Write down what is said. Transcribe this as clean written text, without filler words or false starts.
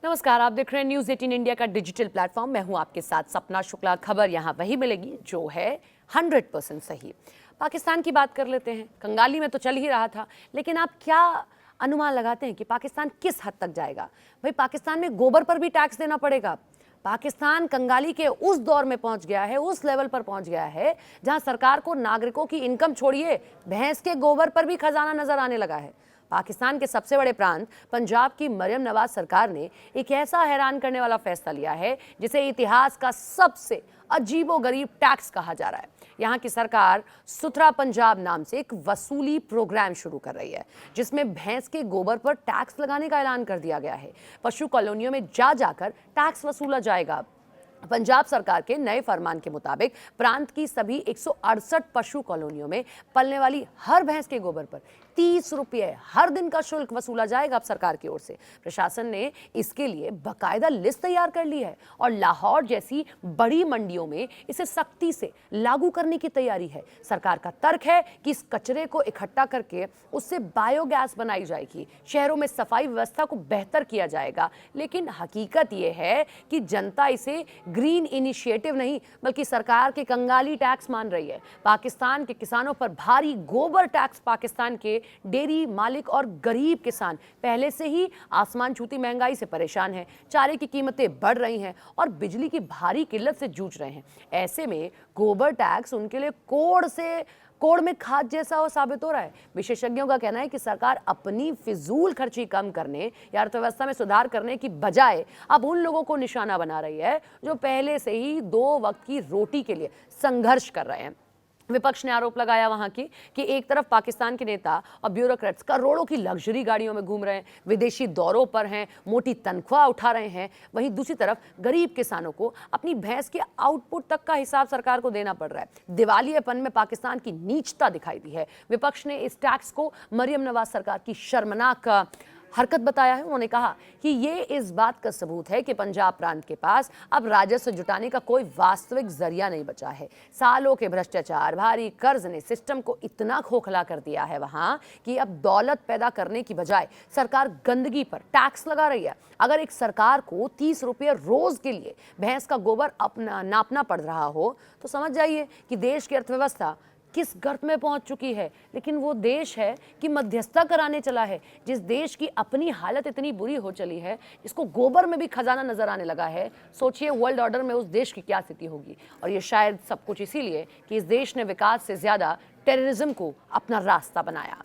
नमस्कार, आप देख रहे हैं न्यूज़ 18 इंडिया का डिजिटल प्लेटफॉर्म। मैं हूं आपके साथ सपना शुक्ला। खबर यहां वही मिलेगी जो है 100% सही। पाकिस्तान की बात कर लेते हैं। कंगाली में तो चल ही रहा था, लेकिन आप क्या अनुमान लगाते हैं कि पाकिस्तान किस हद तक जाएगा? भाई, पाकिस्तान में गोबर पर भी टैक्स देना पड़ेगा। पाकिस्तान कंगाली के उस दौर में पहुंच गया है, उस लेवल पर पहुंच गया है जहां सरकार को नागरिकों की इनकम छोड़िए, भैंस के गोबर पर भी खजाना नजर आने लगा है। पाकिस्तान के सबसे बड़े प्रांत पंजाब की मरियम नवाज सरकार ने एक ऐसा हैरान करने वाला फैसला लिया है जिसे इतिहास का सबसे अजीबोगरीब टैक्स कहा जा रहा है। यहाँ की सरकार सुथरा पंजाब नाम से एक वसूली प्रोग्राम शुरू कर रही है, जिसमें भैंस के गोबर पर टैक्स लगाने का ऐलान कर दिया गया है। पशु कॉलोनियों में जाकर टैक्स वसूला जाएगा। पंजाब सरकार के नए फरमान के मुताबिक प्रांत की सभी 168 पशु कॉलोनियों में पलने वाली हर भैंस के गोबर पर 30 रुपये हर दिन का शुल्क वसूला जाएगा। अब सरकार की ओर से प्रशासन ने इसके लिए बाकायदा लिस्ट तैयार कर ली है और लाहौर जैसी बड़ी मंडियों में इसे सख्ती से लागू करने की तैयारी है। सरकार का तर्क है कि इस कचरे को इकट्ठा करके उससे बायोगैस बनाई जाएगी, शहरों में सफाई व्यवस्था को बेहतर किया जाएगा। लेकिन हकीकत यह है कि जनता इसे ग्रीन इनिशिएटिव नहीं बल्कि सरकार के कंगाली टैक्स मान रही है। पाकिस्तान के किसानों पर भारी गोबर टैक्स। पाकिस्तान के डेयरी मालिक और गरीब किसान पहले से ही आसमान छूती महंगाई से परेशान हैं। चारे की कीमतें बढ़ रही हैं और बिजली की भारी किल्लत से जूझ रहे हैं। ऐसे में गोबर टैक्स उनके लिए कोड़ में खाद जैसा हो साबित हो रहा है। विशेषज्ञों का कहना है कि सरकार अपनी फिजूल खर्ची कम करने या अर्थव्यवस्था में सुधार करने की बजाय अब उन लोगों को निशाना बना रही है जो पहले से ही 2 वक्त की रोटी के लिए संघर्ष कर रहे हैं। विपक्ष ने आरोप लगाया वहां की कि एक तरफ पाकिस्तान के नेता और ब्यूरोक्रेट्स करोड़ों की लग्जरी गाड़ियों में घूम रहे हैं, विदेशी दौरों पर हैं, मोटी तनख्वाह उठा रहे हैं। वहीं दूसरी तरफ गरीब किसानों को अपनी भैंस के आउटपुट तक का हिसाब सरकार को देना पड़ रहा है। दिवालियेपन में पाकिस्तान की नीचता दिखाई दी है। विपक्ष ने इस टैक्स को मरियम नवाज सरकार की शर्मनाक हरकत बताया है। उन्होंने कहा कि ये इस बात का सबूत है कि पंजाब प्रांत के पास अब राजस्व जुटाने का कोई वास्तविक जरिया नहीं बचा है। सालों के भ्रष्टाचार, भारी कर्ज ने सिस्टम को इतना खोखला कर दिया है वहां कि अब दौलत पैदा करने की बजाय सरकार गंदगी पर टैक्स लगा रही है। अगर एक सरकार को 30 रुपये रोज के लिए भैंस का गोबर अपना नापना पड़ रहा हो तो समझ जाइए कि देश की अर्थव्यवस्था किस गर्त में पहुंच चुकी है। लेकिन वो देश है कि मध्यस्थता कराने चला है, जिस देश की अपनी हालत इतनी बुरी हो चली है, इसको गोबर में भी खजाना नजर आने लगा है। सोचिए वर्ल्ड ऑर्डर में उस देश की क्या स्थिति होगी। और ये शायद सब कुछ इसीलिए कि इस देश ने विकास से ज्यादा टेररिज्म को अपना रास्ता बनाया।